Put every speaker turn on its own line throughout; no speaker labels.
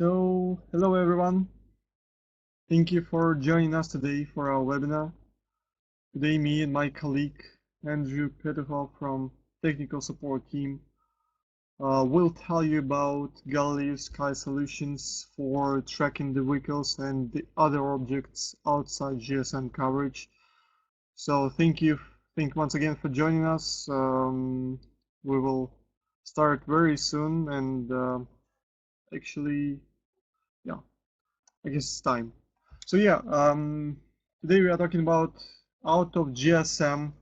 Hello everyone. Thank you for joining us today for our webinar. Today, me and my colleague Andrew Peterhoff from Technical Support Team will tell you about Galileosky solutions for tracking the vehicles and the other objects outside GSM coverage. So thank you once again for joining us. We will start very soon, and actually, yeah, I guess it's time. So yeah, today we are talking about out of GSM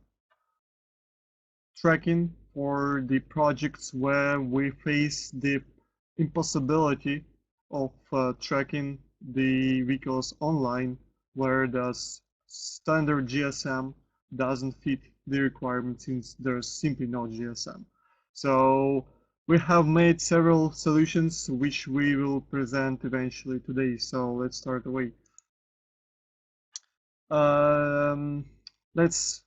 tracking for the projects where we face the impossibility of tracking the vehicles online, where the standard GSM doesn't fit the requirements since there's simply no GSM. So we have made several solutions which we will present eventually today. So let's start away. Let's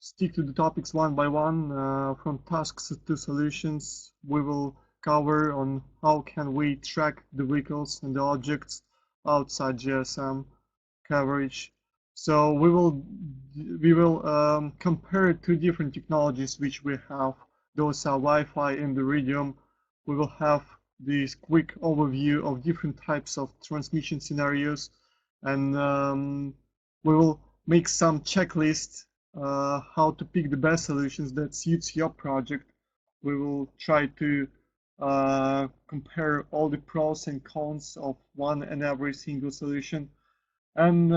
stick to the topics one by one. From tasks to solutions, we will cover on how can we track the vehicles and the objects outside GSM coverage. So we will compare two different technologies which we have. Those are Wi-Fi and Iridium. We will have this quick overview of different types of transmission scenarios, and we will make some checklists how to pick the best solutions that suits your project. We will try to compare all the pros and cons of one and every single solution. And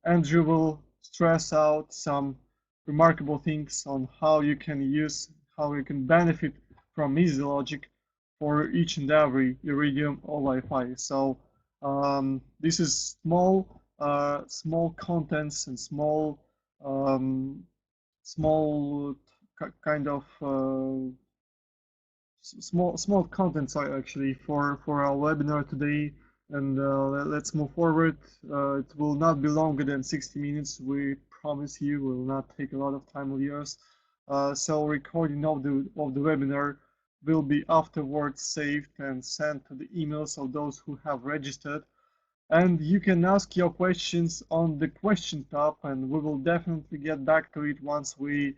Andrew will stress out some remarkable things on how you can benefit from easy logic for each and every Iridium or Wi-Fi. So this is small contents and small kind of small contents actually for our webinar today, and let's move forward. It will not be longer than 60 minutes. We promise you will not take a lot of time of yours. So recording of the webinar will be afterwards saved and sent to the emails of those who have registered. And you can ask your questions on the question tab, and we will definitely get back to it once we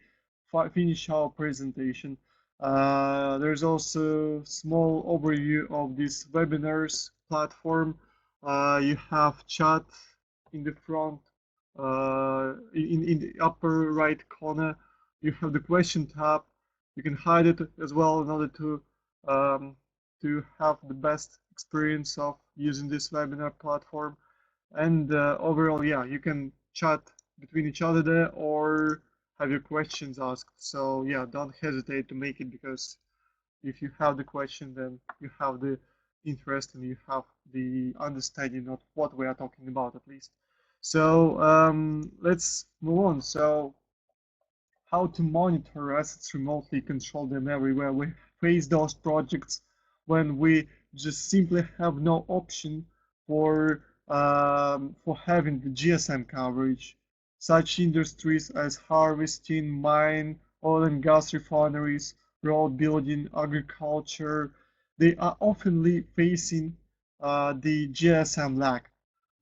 finish our presentation. There's also a small overview of this webinars platform. You have chat in the front, in the upper right corner. You have the question tab. You can hide it as well in order to have the best experience of using this webinar platform. And overall, yeah, you can chat between each other there or have your questions asked. So yeah, don't hesitate to make it, because if you have the question, then you have the interest and you have the understanding of what we are talking about, at least. So let's move on. So how to monitor assets remotely, control them everywhere. We face those projects when we just simply have no option for having the GSM coverage. Such industries as harvesting, mine, oil and gas refineries, road building, agriculture, they are often facing the GSM lag,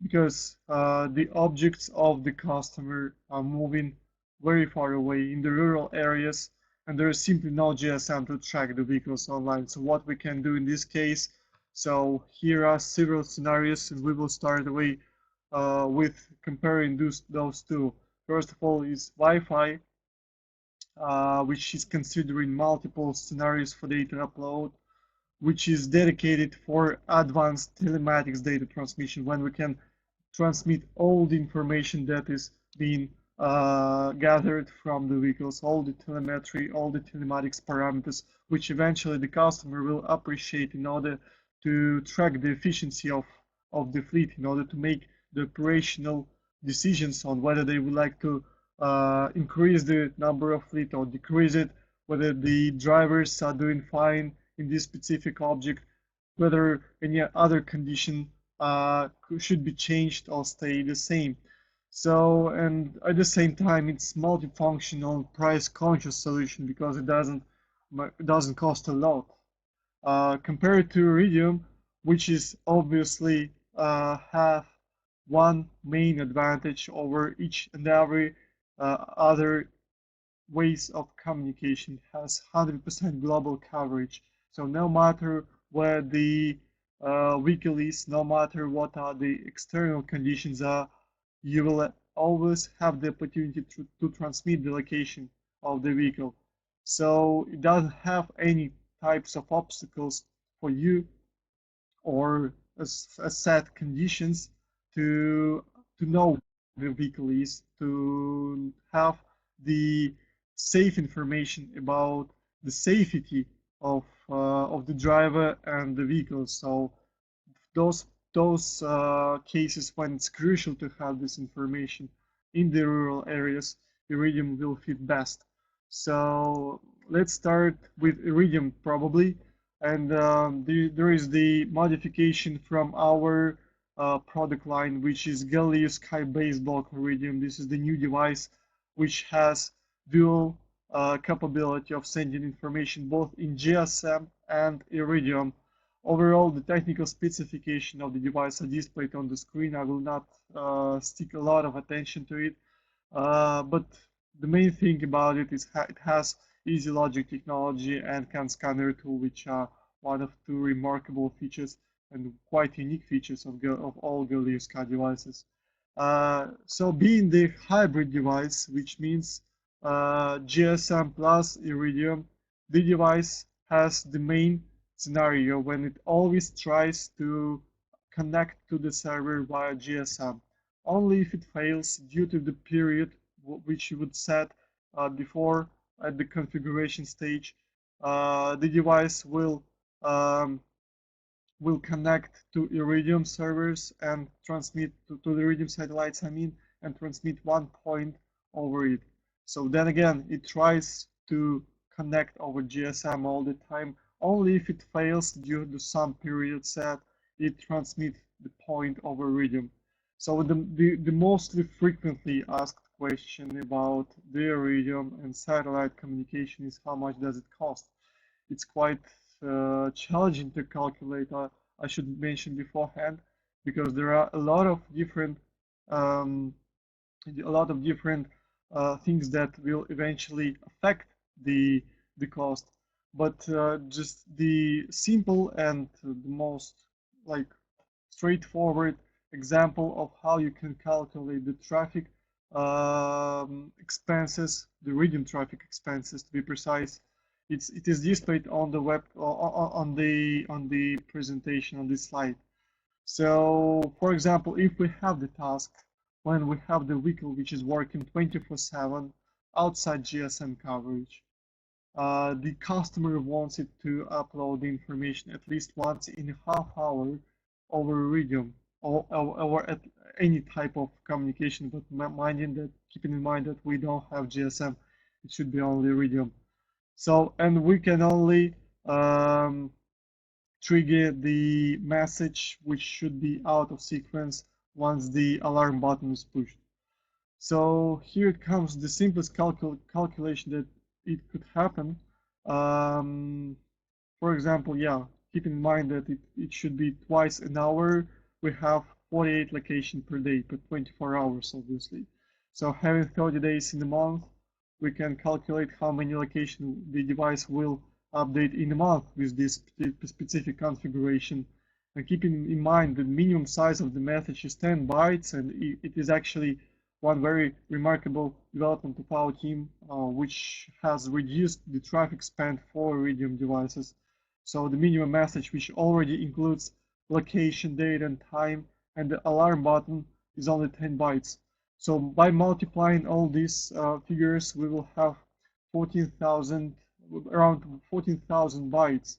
because the objects of the customer are moving very far away in the rural areas, and there is simply no GSM to track the vehicles online. So what we can do in this case, so here are several scenarios, and we will start away with comparing those two. First of all is Wi-Fi, which is considering multiple scenarios for data upload, which is dedicated for advanced telematics data transmission, when we can transmit all the information that is being gathered from the vehicles, all the telemetry, all the telematics parameters, which eventually the customer will appreciate in order to track the efficiency of the fleet, in order to make the operational decisions on whether they would like to increase the number of fleet or decrease it, whether the drivers are doing fine in this specific object, whether any other condition should be changed or stay the same. So, and at the same time, it's multifunctional, price-conscious solution, because it doesn't cost a lot. Compared to Iridium, which is obviously have one main advantage over each and every other ways of communication. Has 100% global coverage. So no matter where the vehicle is, no matter what are the external conditions are, you will always have the opportunity to transmit the location of the vehicle. So it doesn't have any types of obstacles for you or a set conditions to know the vehicle is, to have the safe information about the safety of the driver and the vehicle. So those cases when it's crucial to have this information in the rural areas, Iridium will fit best. So let's start with Iridium probably, and there is the modification from our product line, which is Galileosky Baseblock Iridium. This is the new device which has dual capability of sending information both in GSM and Iridium. Overall, the technical specification of the device are displayed on the screen. I will not stick a lot of attention to it, but the main thing about it is it has easy logic technology and can scanner tool, which are one of two remarkable features and quite unique features of all Galileosky devices. So being the hybrid device, which means GSM plus Iridium, the device has the main scenario when it always tries to connect to the server via GSM. Only if it fails due to the period which you would set before at the configuration stage, the device um, will connect to Iridium servers and transmit to the Iridium satellites, I mean, and transmit one point over it. So then again, it tries to connect over GSM all the time. Only if it fails due to some period set, it transmits the point over Iridium. So the mostly frequently asked question about the Iridium and satellite communication is how much does it cost? It's quite challenging to calculate. I should mention beforehand because there are um, a lot of different things that will eventually affect the cost. But just the simple and the most like straightforward example of how you can calculate the traffic expenses, the Iridium traffic expenses to be precise. It is displayed on the web on the presentation on this slide. So, for example, if we have the task when we have the vehicle which is working 24/7 outside GSM coverage, the customer wants it to upload the information at least once in a half hour over Iridium or at any type of communication, but keeping in mind that we don't have GSM, it should be only Iridium. So, and we can only trigger the message which should be out of sequence once the alarm button is pushed. So here it comes the simplest calculation that it could happen. Um, for example, yeah, keep in mind that it should be twice an hour. We have 48 locations per day, per 24 hours, obviously. So having 30 days in the month, we can calculate how many locations the device will update in a month with this specific configuration. And keeping in mind the minimum size of the message is 10 bytes, and it is actually one very remarkable development of our team, which has reduced the traffic spent for Iridium devices. So the minimum message, which already includes location, date, and time, and the alarm button is only 10 bytes. So by multiplying all these figures, we will have 14,000, around 14,000 bytes.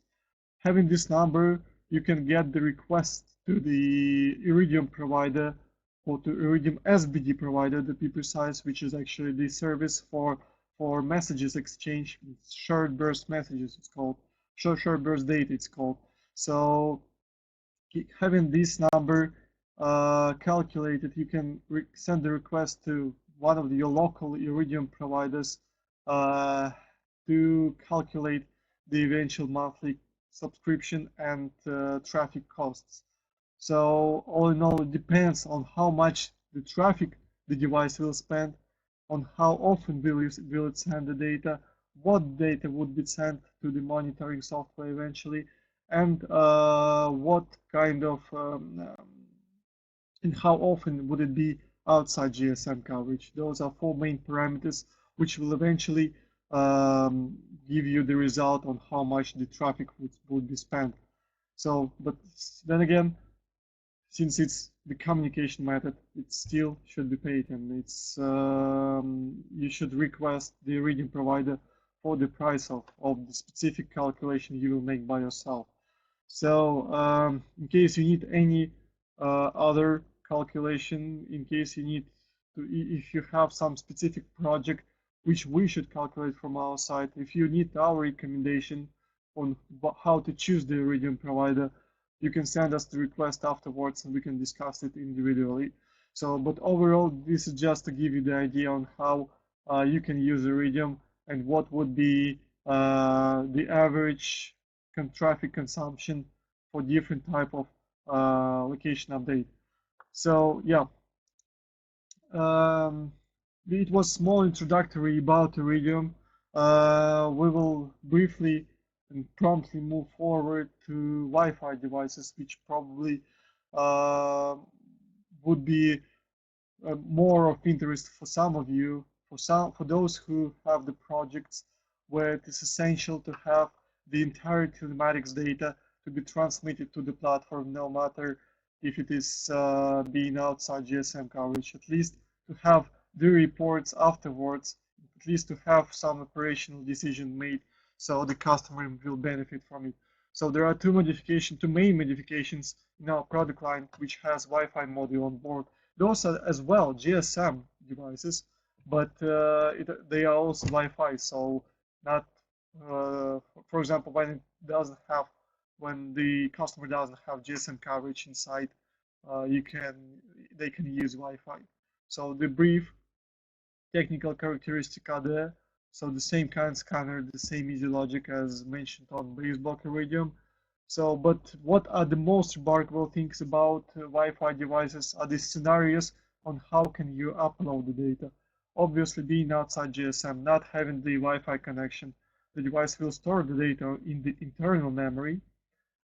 Having this number, you can get the request to the Iridium provider or to Iridium SBD provider, to be precise, which is actually the service for messages exchange, short burst messages, it's called, short burst data, it's called. So having this number calculated, you can send the request to one of your local Iridium providers uh, to calculate the eventual monthly subscription and traffic costs. So all in all, it depends on how much the traffic the device will spend, on how often will it send the data, what data would be sent to the monitoring software eventually, and what kind of and how often would it be outside GSM coverage. Those are four main parameters which will eventually give you the result on how much the traffic would be spent. So, but then again, since it's the communication method, it still should be paid, and it's you should request the Iridium provider for the price of the specific calculation you will make by yourself. So in case you need any other calculation, in case you need to, if you have some specific project which we should calculate from our side, if you need our recommendation on how to choose the Iridium provider, you can send us the request afterwards and we can discuss it individually. So, but overall, this is just to give you the idea on how you can use Iridium and what would be the average traffic consumption for different type of location update. So yeah, it was small introductory about Iridium. We will briefly and promptly move forward to Wi-Fi devices, which probably would be more of interest for some of you, for those who have the projects where it is essential to have the entire telematics data to be transmitted to the platform, no matter if it is being outside GSM coverage, at least to have the reports afterwards, at least to have some operational decision made so the customer will benefit from it. So there are two main modifications in our product line, which has Wi-Fi module on board. Those are as well GSM devices, but they are also Wi-Fi. So not, for example, when the customer doesn't have GSM coverage inside, they can use Wi-Fi. So the brief technical characteristics are there. So the same kind of scanner, the same easy logic as mentioned on Baseblock Iridium. So, but what are the most remarkable things about Wi-Fi devices are the scenarios on how can you upload the data. Obviously, being outside GSM, not having the Wi-Fi connection, the device will store the data in the internal memory.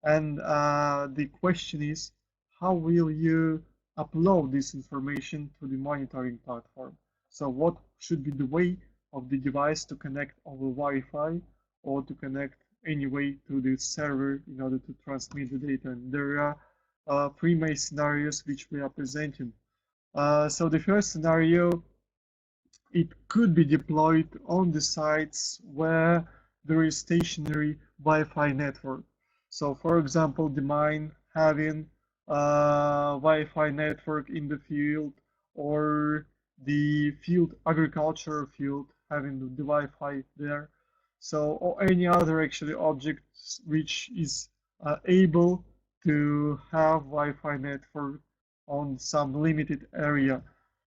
And the question is, how will you upload this information to the monitoring platform? So what should be the way of the device to connect over Wi-Fi or to connect anyway to the server in order to transmit the data? And there are three main scenarios which we are presenting. So the first scenario, it could be deployed on the sites where there is stationary Wi-Fi network. So for example, the mine having Wi-Fi network in the field, or the field agricultural field having the Wi-Fi there. So, or any other actually object which is able to have Wi-Fi network on some limited area.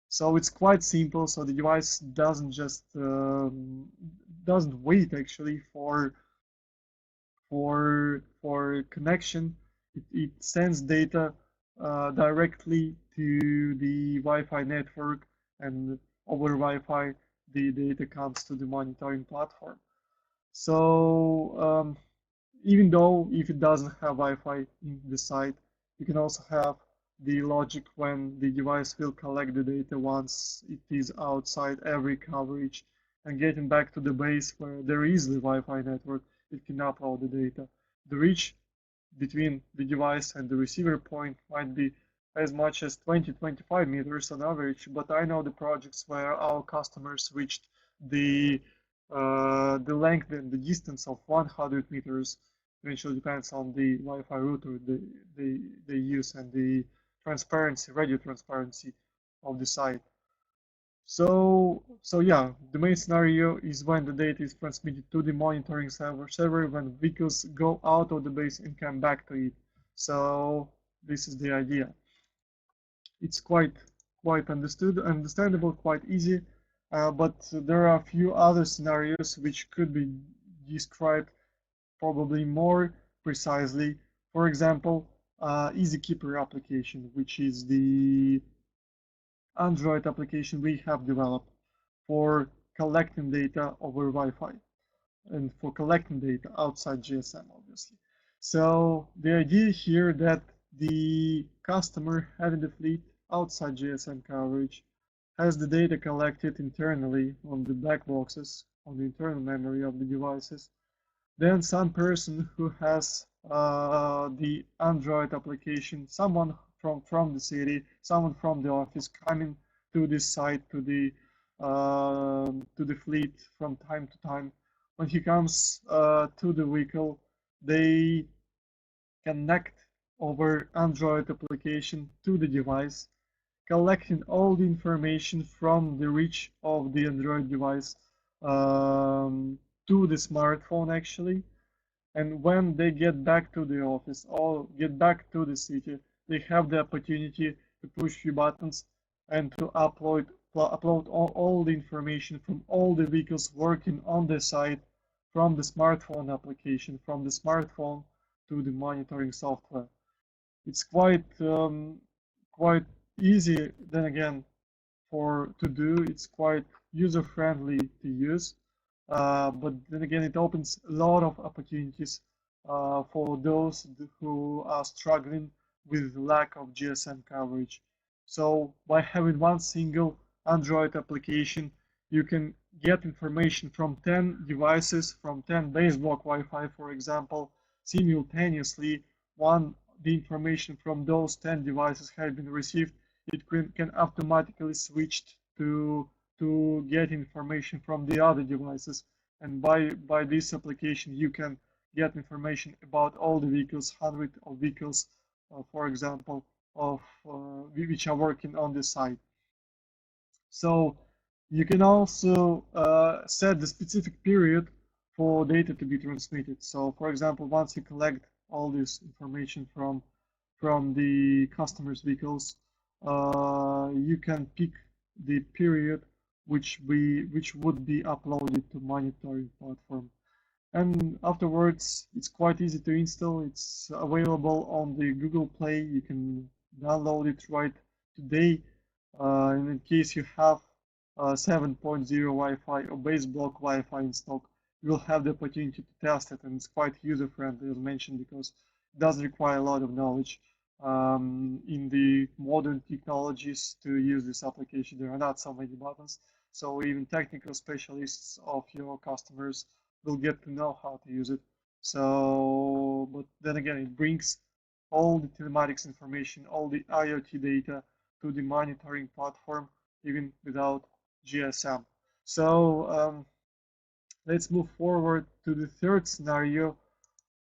So it's quite simple. So the device doesn't just doesn't wait actually for connection. It sends data directly to the Wi-Fi network, and over Wi-Fi the data comes to the monitoring platform. So even though if it doesn't have Wi-Fi in the site, you can also have the logic when the device will collect the data once it is outside every coverage, and getting back to the base where there is the Wi-Fi network, it can upload the data. The reach between the device and the receiver point might be as much as 20-25 meters on average, but I know the projects where our customers reached the length and the distance of 100 meters. Eventually depends on the Wi-Fi router they use and the transparency, radio transparency of the site. So yeah, the main scenario is when the data is transmitted to the monitoring server when vehicles go out of the base and come back to it. So this is the idea. It's quite understandable, quite easy, but there are a few other scenarios which could be described probably more precisely. For example, EasyKeeper application, which is the Android application we have developed for collecting data over Wi-Fi and for collecting data outside GSM, obviously. So the idea here that the customer having the fleet outside GSM coverage has the data collected internally on the black boxes, on the internal memory of the devices. Then some person who has the Android application, someone from the city, someone from the office coming to this site to the fleet from time to time. When he comes to the vehicle, they connect over Android application to the device, collecting all the information from the reach of the Android device to the smartphone actually. And when they get back to the office or get back to the city, they have the opportunity to push few buttons and to upload all the information from all the vehicles working on the site from the smartphone application, from the smartphone to the monitoring software. It's quite easy. Then again, to do, it's quite user friendly to use. But then again, it opens a lot of opportunities for those who are struggling with lack of GSM coverage. So by having one single Android application, you can get information from 10 devices, from 10 Baseblock Wi-Fi, for example, simultaneously. The information from those 10 devices has been received, it can automatically switch to get information from the other devices. And by this application, you can get information about all the vehicles, hundreds of vehicles, for example, which are working on the site. So you can also set the specific period for data to be transmitted. So for example, once you collect all this information from the customer's vehicles, you can pick the period which would be uploaded to monitoring platform. And afterwards, it's quite easy to install. It's available on the Google Play. You can download it right today. And in case you have 7.0 Wi-Fi or Baseblock Wi-Fi installed, you will have the opportunity to test it, and it's quite user-friendly, as mentioned, because it doesn't require a lot of knowledge. In the modern technologies to use this application, there are not so many buttons, so even technical specialists of your customers will get to know how to use it. So, but then again, it brings all the telematics information, all the IoT data to the monitoring platform, even without GSM. So let's move forward to the third scenario,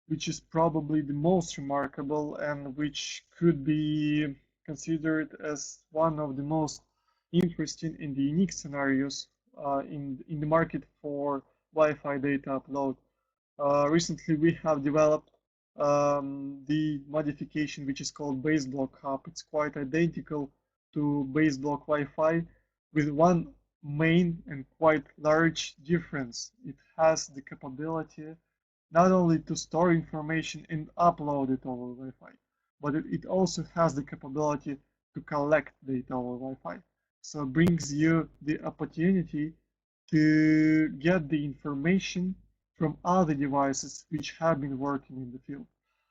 which is probably the most remarkable and which could be considered as one of the most interesting and unique scenarios in the market for Wi-Fi data upload. Recently, we have developed the modification which is called Baseblock Hub. It's quite identical to Baseblock Wi-Fi with one main and quite large difference. It has the capability not only to store information and upload it over Wi-Fi, but it also has the capability to collect data over Wi-Fi. So it brings you the opportunity to get the information from other devices which have been working in the field.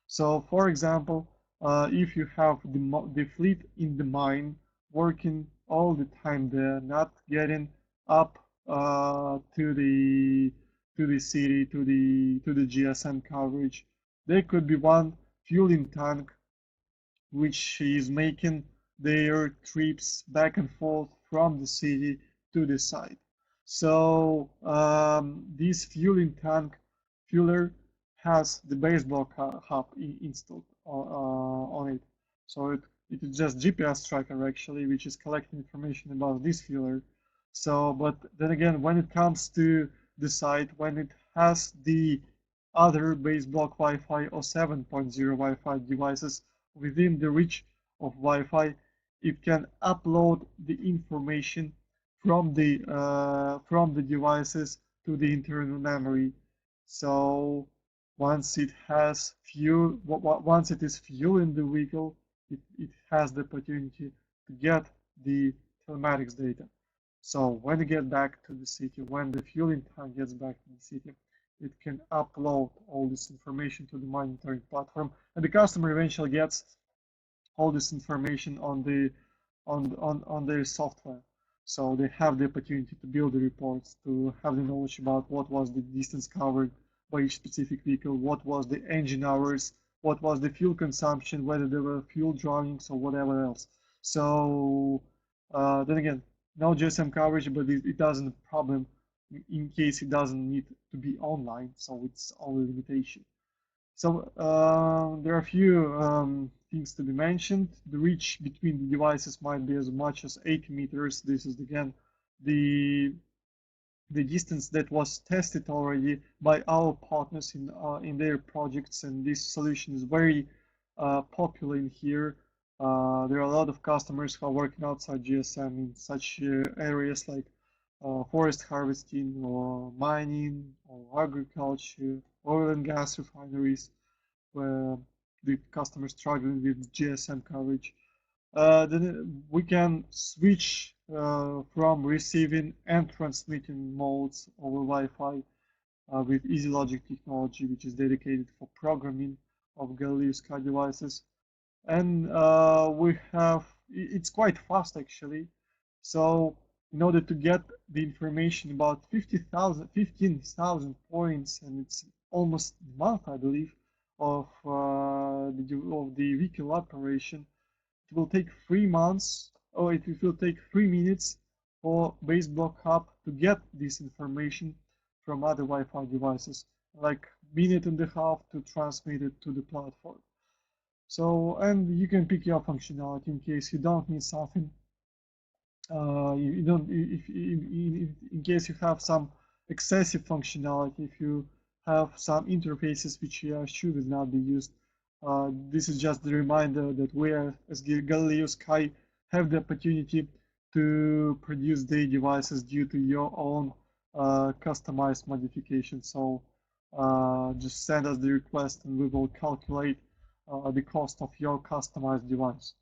So for example, if you have the fleet in the mine working all the time there, not getting up to the city, to the GSM coverage, there could be one fueling tank which is making their trips back and forth from the city to the site. So this fueling tank fueler has the Baseblock hub installed on it. So it is just GPS tracker actually, which is collecting information about this fueler. So, but then again, when it comes to the site, when it has the other Baseblock Wi-Fi or 7.0 Wi-Fi devices within the reach of Wi-Fi, it can upload the information from the devices to the internal memory. So once it has fuel, once it is fueling the vehicle, it has the opportunity to get the telematics data. So when you get back to the city, when the fueling tank gets back to the city, it can upload all this information to the monitoring platform, and the customer eventually gets all this information on their software. So they have the opportunity to build the reports, to have the knowledge about what was the distance covered by each specific vehicle, what was the engine hours, what was the fuel consumption, whether there were fuel drownings or whatever else. So then again, no GSM coverage, but it doesn't problem in case it doesn't need to be online, so it's only limitation. So there are a few things to be mentioned. The reach between the devices might be as much as 80 meters. This is again the distance that was tested already by our partners in their projects, and this solution is very popular in here. There are a lot of customers who are working outside GSM in such areas like forest harvesting or mining or agriculture, oil and gas refineries, where the customer is struggling with GSM coverage. Then we can switch from receiving and transmitting modes over Wi-Fi with Easy Logic technology, which is dedicated for programming of Galileosky devices. And we have, it's quite fast actually. So in order to get the information about 15,000 points, and it's almost a month, I believe, of the vehicle operation, it will take 3 months, or it will take 3 minutes for Baseblock Hub to get this information from other Wi-Fi devices, like minute and a half to transmit it to the platform. So, and you can pick your functionality in case you don't need something. You don't, if in case you have some excessive functionality, if you have some interfaces which should not be used. This is just the reminder that we as Galileosky have the opportunity to produce their devices due to your own customized modification. So just send us the request and we will calculate the cost of your customized device.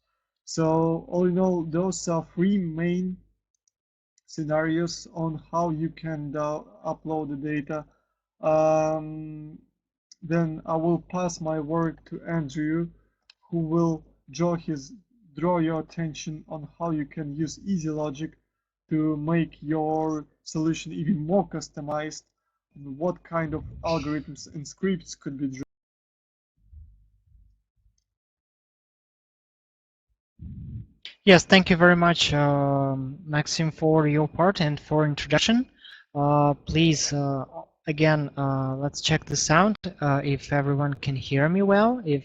So all in all, those are three main scenarios on how you can upload the data. Then I will pass my word to Andrew, who will draw your attention on how you can use Easy Logic to make your solution even more customized, and what kind of algorithms and scripts could be drawn.
Yes, thank you very much, Maxim, for your part and for introduction. Please, again, let's check the sound, if everyone can hear me well, if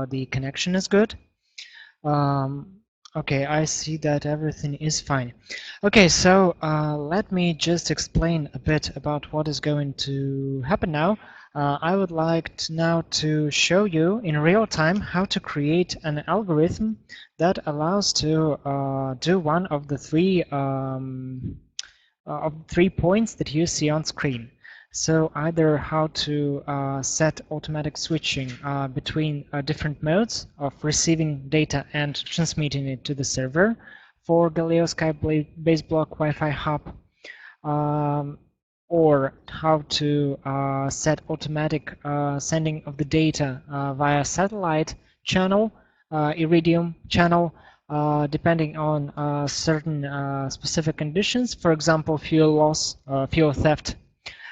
the connection is good. Okay, I see that everything is fine. Okay, so let me just explain a bit about what is going to happen now. I would like now to show you in real time how to create an algorithm that allows to do one of the three points that you see on screen. So either how to set automatic switching between different modes of receiving data and transmitting it to the server for Galileosky Baseblock Wi-Fi hub, or how to set automatic sending of the data via satellite channel, Iridium channel, depending on certain specific conditions, for example, fuel loss, fuel theft.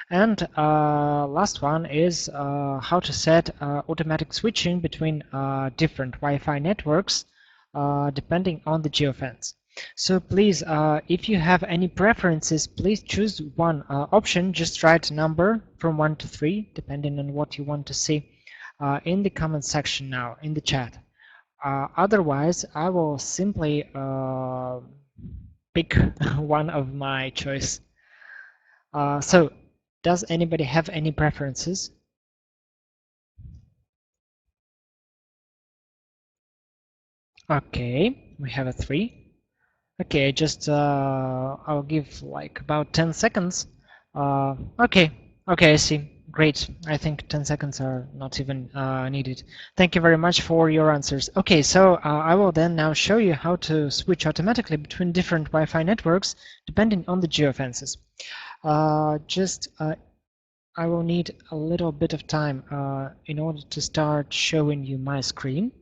And last one is how to set automatic switching between different Wi-Fi networks depending on the geofence. So please, if you have any preferences, please choose one option. Just write a number from 1 to 3, depending on what you want to see in the comment section now, in the chat. Otherwise, I will simply pick one of my choice. So, does anybody have any preferences? Okay, we have a 3. Okay, just I'll give like about 10 seconds. Okay, I see. great. I think 10 seconds are not even needed. Thank you very much for your answers. Okay, so I will then now show you how to switch automatically between different Wi-Fi networks depending on the geofences. I will need a little bit of time in order to start showing you my screen.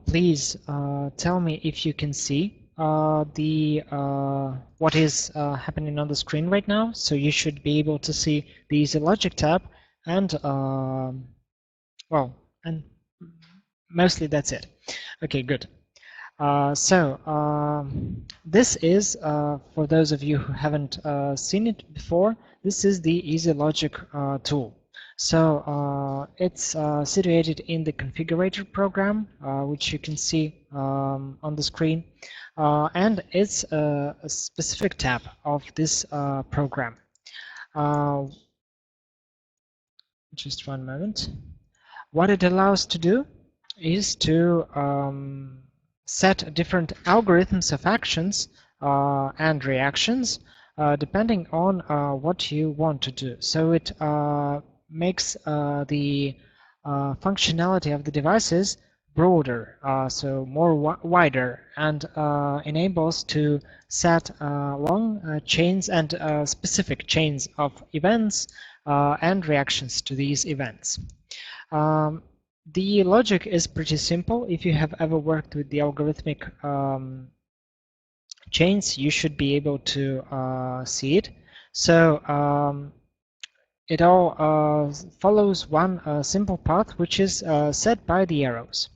Please tell me if you can see what is happening on the screen right now. So you should be able to see the Easy Logic tab and well, and mostly that's it. Okay, good. This is, for those of you who haven't seen it before, this is the Easy Logic tool. So it's situated in the configurator program, which you can see on the screen, and it's a specific tab of this program. Just one moment. What it allows to do is to set different algorithms of actions and reactions depending on what you want to do. So it makes the functionality of the devices broader, so more wider, and enables to set long chains and specific chains of events and reactions to these events. The logic is pretty simple. If you have ever worked with the algorithmic chains, you should be able to see it. So it all follows one simple path, which is set by the arrows.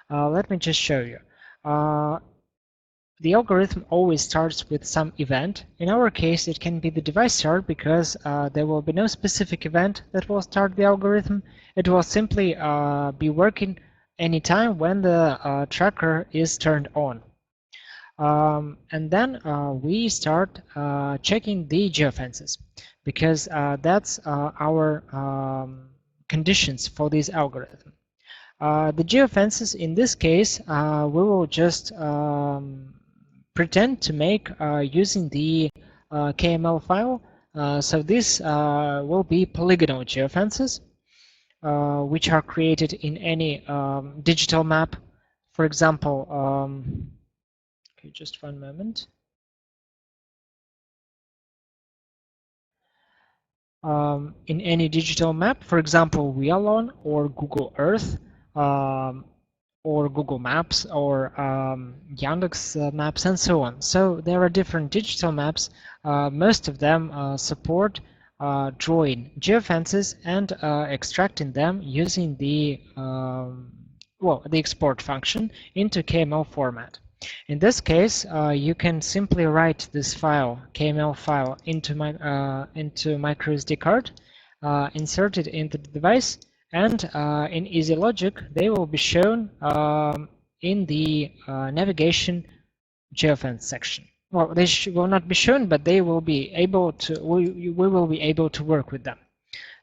Let me just show you. The algorithm always starts with some event. In our case, it can be the device start because there will be no specific event that will start the algorithm. It will simply be working anytime when the tracker is turned on. And then we start checking the geofences because that's our conditions for this algorithm. The geofences in this case we will just pretend to make using the KML file. So this will be polygonal geofences, which are created in any digital map. For example, okay, just one moment. In any digital map, for example, Wialon or Google Earth, or Google Maps, or Yandex Maps, and so on. So there are different digital maps. Most of them support drawing geofences and extracting them using the the export function into KML format. In this case, you can simply write this file, KML file, into microSD card, insert it into the device, and in Easy Logic, they will be shown in the navigation geofence section. Well, they will not be shown, but they will be able to. We will be able to work with them.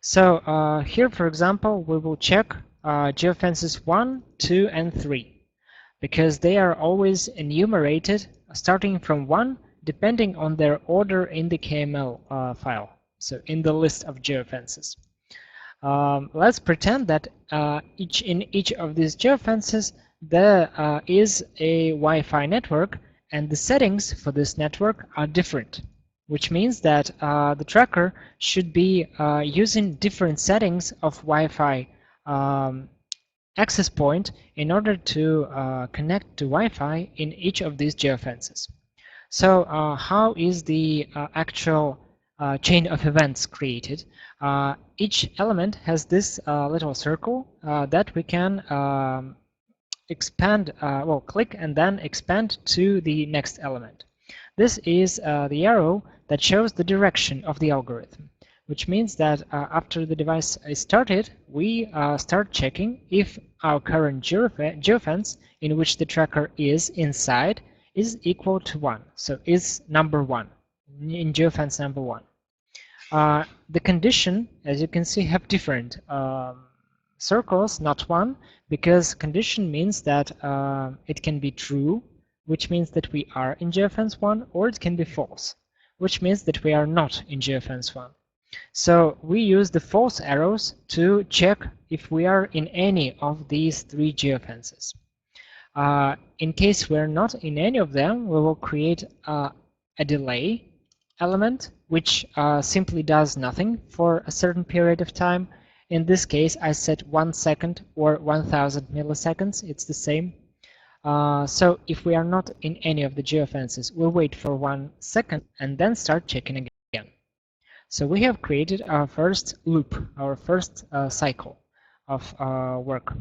So here, for example, we will check geofences 1, 2, and 3 because they are always enumerated starting from 1, depending on their order in the KML file. So in the list of geofences. Let's pretend that in each of these geofences there is a Wi-Fi network, and the settings for this network are different, which means that the tracker should be using different settings of Wi-Fi access point in order to connect to Wi-Fi in each of these geofences. So how is the actual chain of events created? Each element has this little circle that we can expand, click and then expand to the next element. This is the arrow that shows the direction of the algorithm, which means that after the device is started, we start checking if our current geofence in which the tracker is inside is equal to 1. So is number 1 in geofence number 1. The condition, as you can see, have different circles, not one, because condition means that it can be true, which means that we are in geofence 1, or it can be false, which means that we are not in geofence 1. So we use the false arrows to check if we are in any of these three geofences. In case we're not in any of them, we will create a delay element which simply does nothing for a certain period of time. In this case, I set 1 second or 1000 milliseconds. It's the same. So if we are not in any of the geofences, we'll wait for 1 second and then start checking again. So we have created our first loop, our first cycle of work.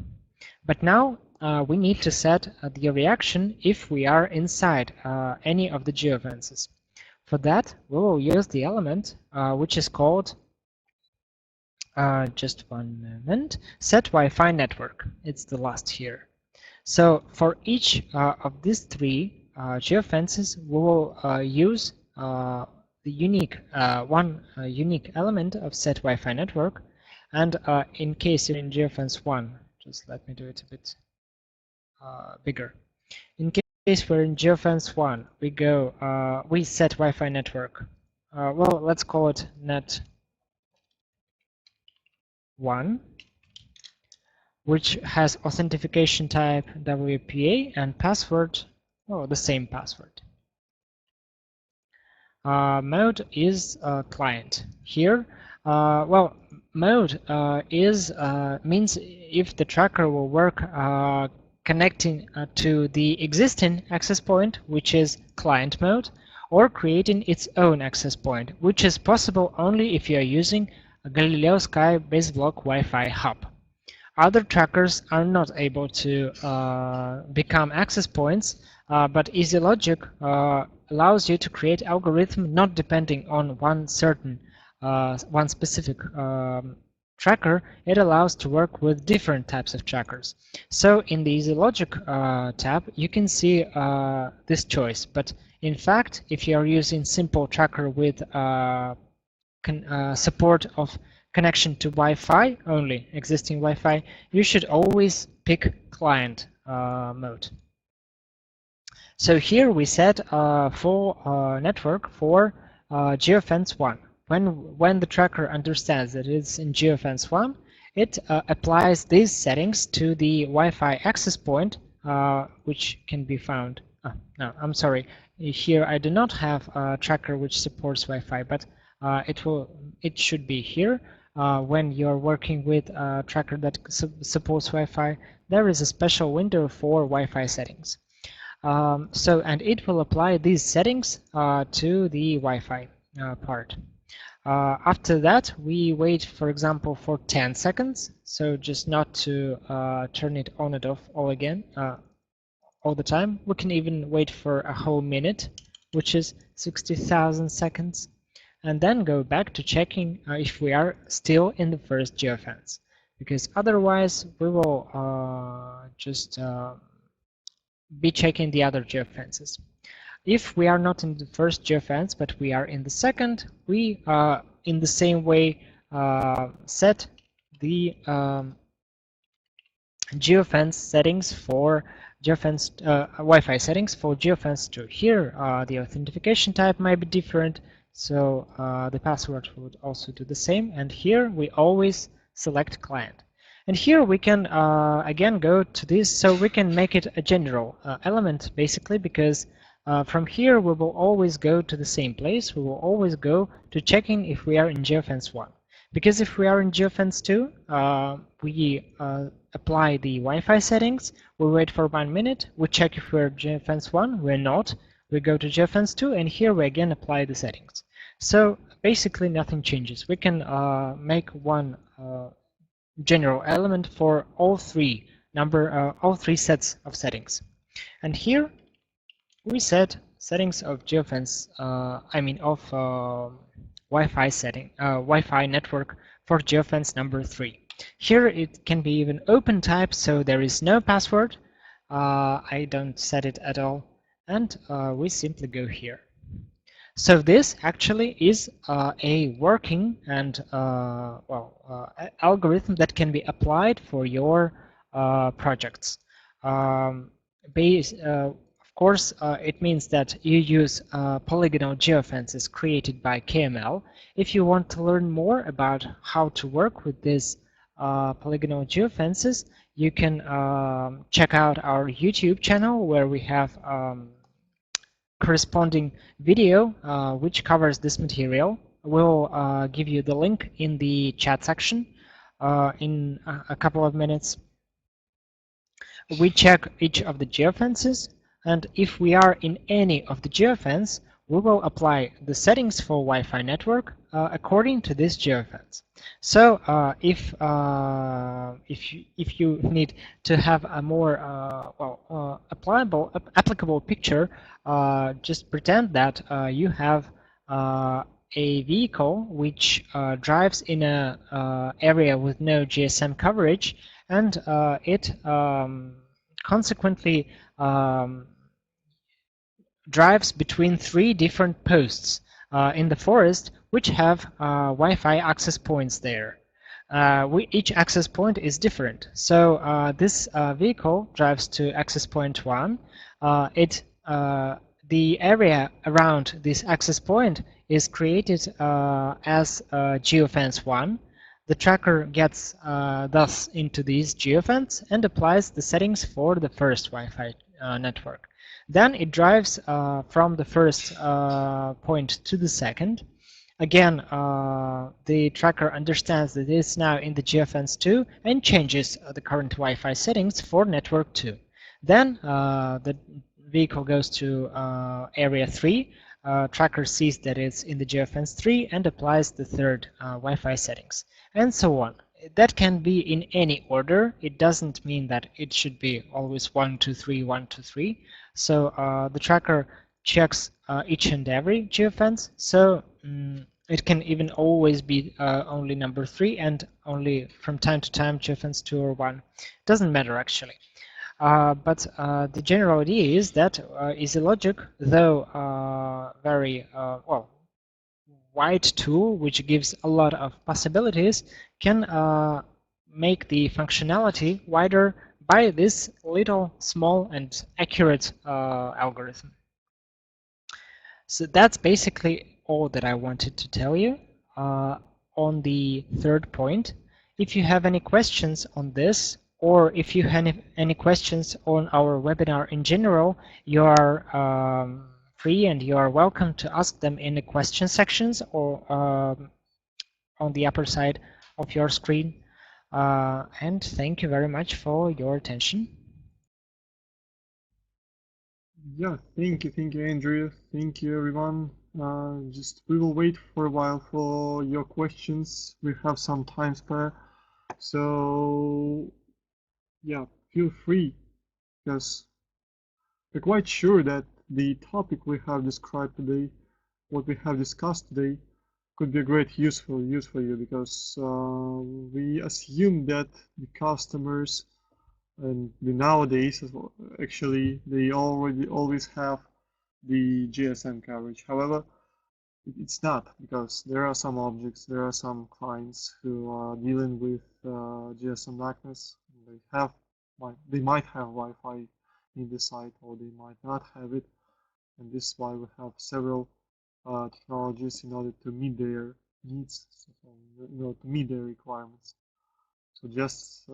But now we need to set the reaction if we are inside any of the geofences. For that, we will use the element which is called, just one moment, set Wi-Fi network. It's the last here. So for each of these three geofences, we will use the unique unique element of set Wi-Fi network. And in case you're in geofence 1, just let me do it a bit bigger. In case we're in geofence 1, we set Wi-Fi network. Well, let's call it net 1, which has authentication type WPA and password, the same password. Mode is client. Here, well, mode means if the tracker will work connecting to the existing access point, which is client mode, or creating its own access point, which is possible only if you are using a Galileosky Baseblock Wi-Fi hub. Other trackers are not able to become access points, but EasyLogic allows you to create algorithm not depending on one specific tracker. It allows to work with different types of trackers. So in the EasyLogic tab, you can see this choice. But in fact, if you are using simple tracker with support of connection to Wi-Fi only, existing Wi-Fi, you should always pick client mode. So here we set full network for geofence 1. When the tracker understands that it's in geofence 1, it applies these settings to the Wi-Fi access point, which can be found. No, I'm sorry. Here I do not have a tracker which supports Wi-Fi, but it should be here. When you're working with a tracker that supports Wi-Fi, there is a special window for Wi-Fi settings. And it will apply these settings to the Wi-Fi part. After that, we wait, for example, for 10 seconds. So just not to turn it on and off all the time. We can even wait for a whole minute, which is 60,000 seconds. And then go back to checking if we are still in the first geofence, because otherwise we will just be checking the other geofences. If we are not in the first geofence but we are in the second, we in the same way set the geofence settings for geofence Wi-Fi settings for geofence 2. Here the authentication type might be different. So the password would also do the same, and here we always select client. And here we can again go to this, so we can make it a general element basically, because from here we will always go to the same place. We will always go to checking if we are in geofence 1. Because if we are in geofence 2, we apply the Wi-Fi settings, we wait for 1 minute, we check if we're geofence 1, we're not. We go to geofence 2, and here we again apply the settings. So basically nothing changes. We can make one general element for all three sets of settings. And here we set settings of geofence, of Wi-Fi setting, Wi-Fi network for geofence number 3. Here it can be even open type, so there is no password. I don't set it at all. And we simply go here. So this actually is a working and algorithm that can be applied for your projects. Of course, it means that you use polygonal geofences created by KML. If you want to learn more about how to work with these polygonal geofences, you can check out our YouTube channel where we have corresponding video which covers this material. We'll give you the link in the chat section in a couple of minutes. We check each of the geofences, and if we are in any of the geofence, we will apply the settings for Wi-Fi network according to this geofence. So if you need to have a more applicable picture, just pretend that you have a vehicle which drives in a area with no GSM coverage, and it consequently drives between 3 different posts in the forest which have Wi-Fi access points there. Each access point is different. So this vehicle drives to access point 1. The area around this access point is created as geofence 1. The tracker gets thus into this geofence and applies the settings for the first Wi-Fi network. Then it drives from the first point to the second. Again, the tracker understands that it is now in the geofence 2 and changes the current Wi-Fi settings for network 2. Then the vehicle goes to area 3. Tracker sees that it's in the geofence 3 and applies the third Wi-Fi settings, and so on. That can be in any order. It doesn't mean that it should be always 1, 2, 3, 1, 2, 3. So the tracker checks each and every geofence. So it can even always be only number 3 and only from time to time geofence 2 or 1. Doesn't matter actually. But the general idea is that EasyLogic, though very wide tool which gives a lot of possibilities, can make the functionality wider by this little small and accurate algorithm. So that's basically all that I wanted to tell you on the third point. If you have any questions on this, or if you have any questions on our webinar in general, you are free and you are welcome to ask them in the question sections or on the upper side of your screen. And thank you very much for your attention.
Yeah, thank you, Andrew. Thank you, everyone. Just we will wait for a while for your questions. We have some time spare, so yeah, feel free, because we're quite sure that the topic we have described today, what we have discussed today, could be a great use for you, because we assume that the customers and nowadays actually they always have the GSM coverage. However, it's not, because there are some objects, there are some clients who are dealing with GSM darkness. They might have Wi-Fi in the site, or they might not have it, and this is why we have several technologies in order to meet their needs, in order to meet their requirements. So just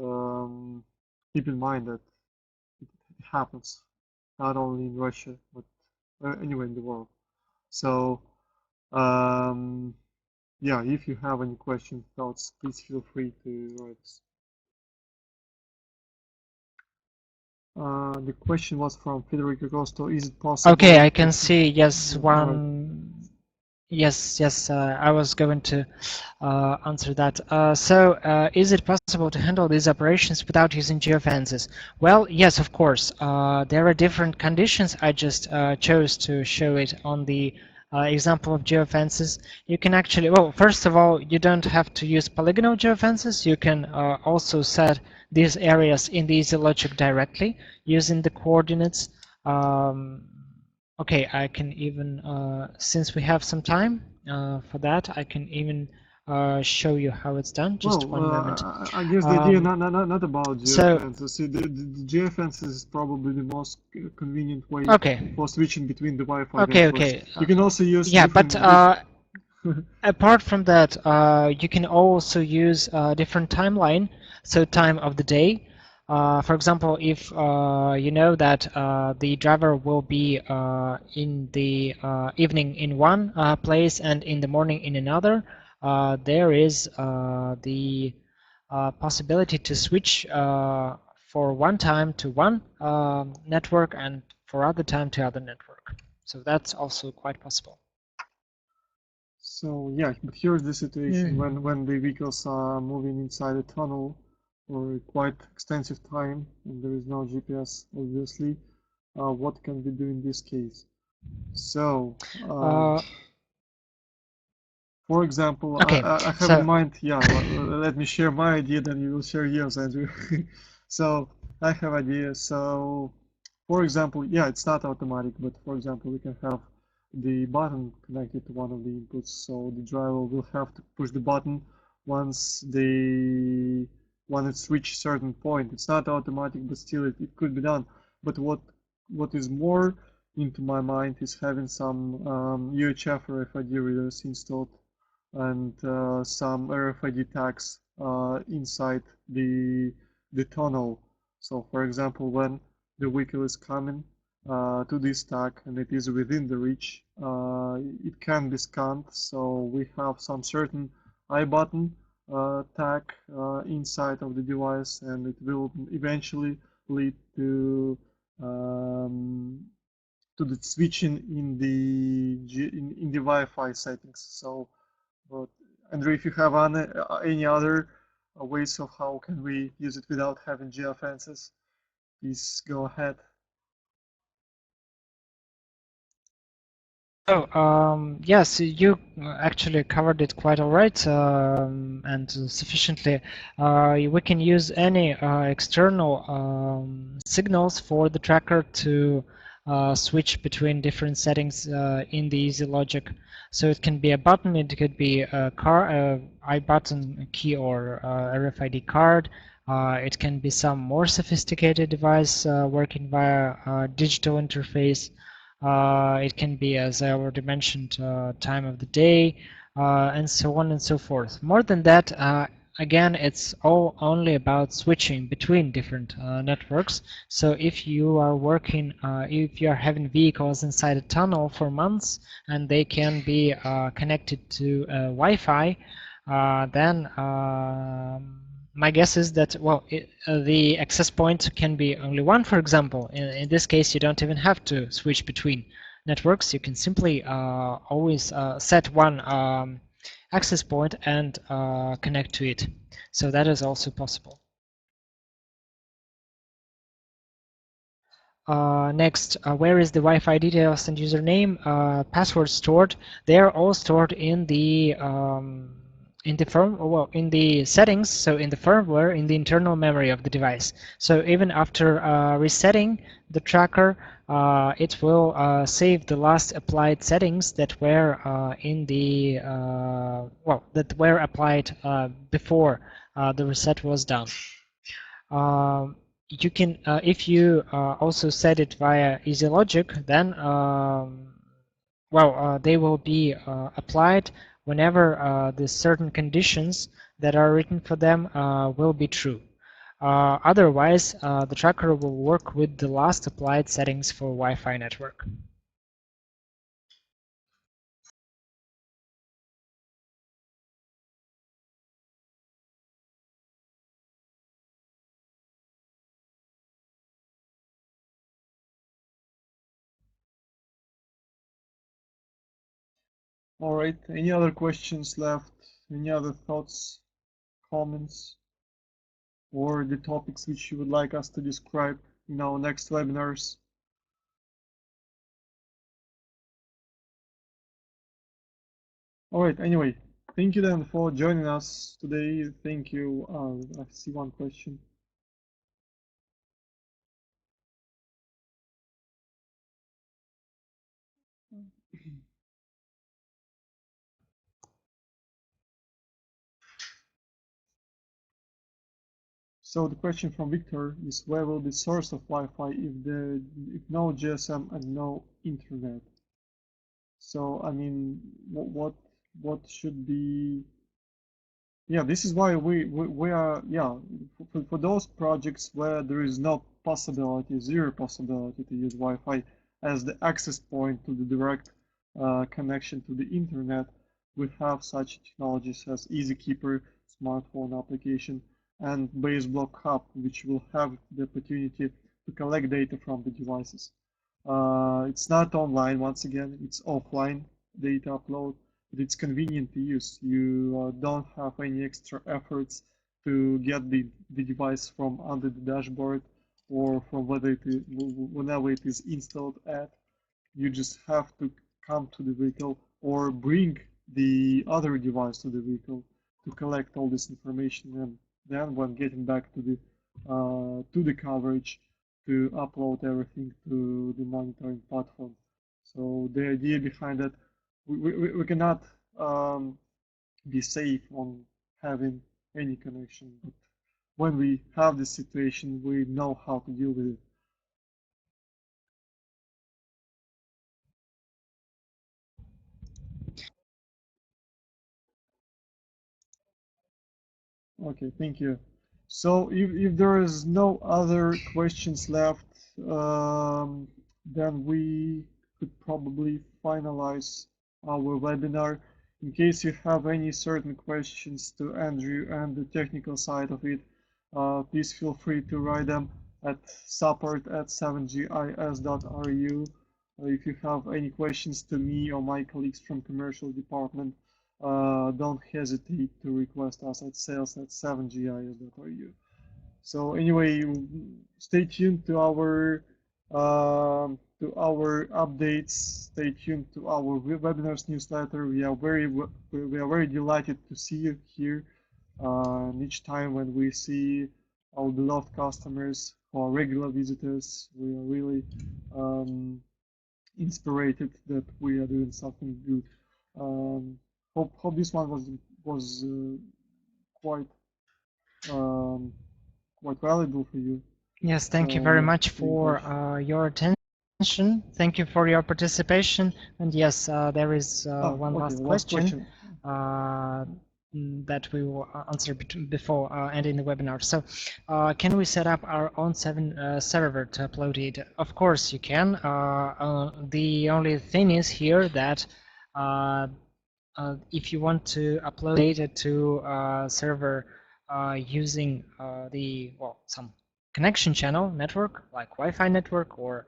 keep in mind that it happens not only in Russia but anywhere in the world. So yeah, if you have any questions, thoughts, please feel free to write us. The question was from Federico Costo. Is it possible?
Okay, I can see, yes, one. Yes, I was going to answer that. Is it possible to handle these operations without using geofences? Well, yes, of course. There are different conditions. I just chose to show it on the example of geofences. You can actually, well, first of all, you don't have to use polygonal geofences. You can also set these areas in the EasyLogic directly using the coordinates. Okay, I can even, since we have some time for that, I can even show you how it's done. Just
Well,
one moment.
I guess the idea not about
So
geofences. See, the geofences is probably the most convenient way
okay,
for switching between the Wi-Fi
okay,
networks.
okay.
You can also use
Yeah, but
different.
apart from that, you can also use a different timeline, so time of the day. For example, if you know that the driver will be in the evening in one place and in the morning in another, there is the possibility to switch for one time to one network and for other time to other network. So that's also quite possible.
So yeah, but here's the situation
Mm.
when the vehicles are moving inside a tunnel for a quite extensive time and there is no GPS, obviously. What can we do in this case? So,
Uh,
for example,
okay,
I have in
so
mind, yeah, let me share my idea, then you will share yours, Andrew. So I have idea. So, for example, yeah, it's not automatic, but for example, we can have the button connected to one of the inputs. So the driver will have to push the button once when it's reached certain point. It's not automatic, but still it could be done. But what is more into my mind is having some UHF or RFID readers installed and some RFID tags inside the tunnel. So, for example, when the vehicle is coming to this tag and it is within the reach, it can be scanned. So we have some certain I button tag inside of the device, and it will eventually lead um, to the switching in in the Wi-Fi settings. So, but Andrew, if you have any other ways of how can we use it without having geofences, please go ahead.
Oh, yes, you actually covered it quite all right and sufficiently. We can use any external signals for the tracker to switch between different settings in the Easy Logic. So it can be a button, it could be a I button key or RFID card. It can be some more sophisticated device working via digital interface. It can be, as I already mentioned, time of the day, and so on and so forth. More than that, again, it's all only about switching between different networks. So if you are working, if you are having vehicles inside a tunnel for months and they can be connected to Wi-Fi, then my guess is that, well, the access point can be only one, for example. In this case, you don't even have to switch between networks. You can simply always set one access point and connect to it. So that is also possible. Next, where is the Wi-Fi details and username, password stored? They are all stored in the well, in the settings, so in the firmware, in the internal memory of the device. So even after resetting the tracker, it will save the last applied settings that were in the well, that were applied before the reset was done. You can, if you also set it via Easy Logic, then well, they will be applied whenever the certain conditions that are written for them will be true. Otherwise, the tracker will work with the last applied settings for Wi-Fi network.
All right. Any other questions left? Any other thoughts, comments, or the topics which you would like us to describe in our next webinars? All right. Anyway, thank you then for joining us today. Thank you. I see one question. So the question from Victor is, where will be source of Wi-Fi if no GSM and no internet? So I mean, what should be? Yeah, this is why we are, yeah, for those projects where there is no possibility, zero possibility to use Wi-Fi as the access point to the direct connection to the internet, we have such technologies as EasyKeeper smartphone application and Baseblock Hub, which will have the opportunity to collect data from the devices. It's not online, once again, it's offline data upload, but it's convenient to use. You don't have any extra efforts to get the device from under the dashboard or from whenever it is installed at. You just have to come to the vehicle or bring the other device to the vehicle to collect all this information, and then when getting back to the coverage, to upload everything to the monitoring platform. So the idea behind that, we cannot be safe on having any connection, but when we have this situation, we know how to deal with it. Okay, thank you. So if there is no other questions left, then we could probably finalize our webinar. In case you have any certain questions to Andrew and the technical side of it, please feel free to write them at support@7gis.ru. If you have any questions to me or my colleagues from commercial department, don't hesitate to request us at sales@7gis.ru. So anyway, stay tuned to our updates. Stay tuned to our webinars newsletter. We are very delighted to see you here. Each time when we see our beloved customers who are regular visitors, we are really inspired that we are doing something good. Hope this one was quite quite valuable for you.
Yes, thank you very
Yeah,
much for your attention. Thank you for your participation. And yes, there is one
okay,
last
last
question that we will answer before ending the webinar. So, can we set up our own server to upload it? Of course you can. The only thing is here that if you want to upload data to a server using some connection channel network like Wi-Fi network or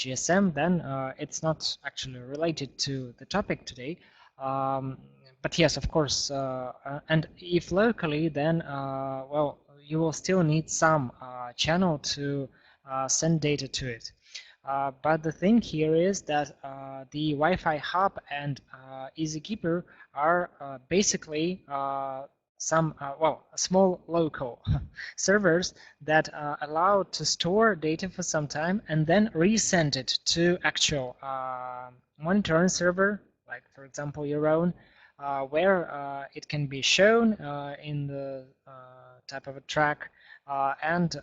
GSM, then it's not actually related to the topic today. But yes, of course, and if locally, then well, you will still need some channel to send data to it. But the thing here is that the Wi-Fi hub and EasyKeeper are basically some small local servers that allow to store data for some time and then resend it to actual monitoring server, like for example your own, where it can be shown in the type of a track and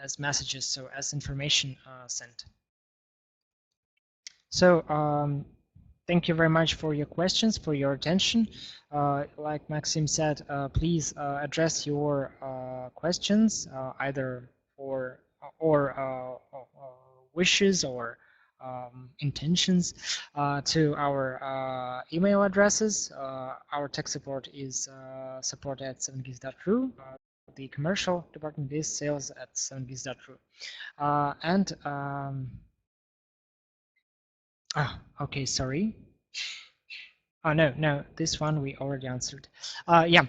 as messages, so as information sent. So thank you very much for your questions, for your attention. Like Maxim said, please address your questions either for or wishes or intentions to our email addresses. Our tech support is support@7gis.ru. The commercial department is sales@7gis.ru. And okay, sorry. Oh, no, this one we already answered. Yeah,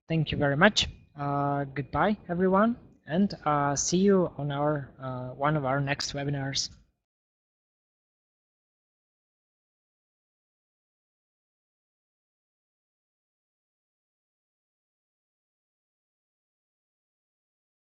thank you very much. Goodbye, everyone, and see you on our one of our next webinars.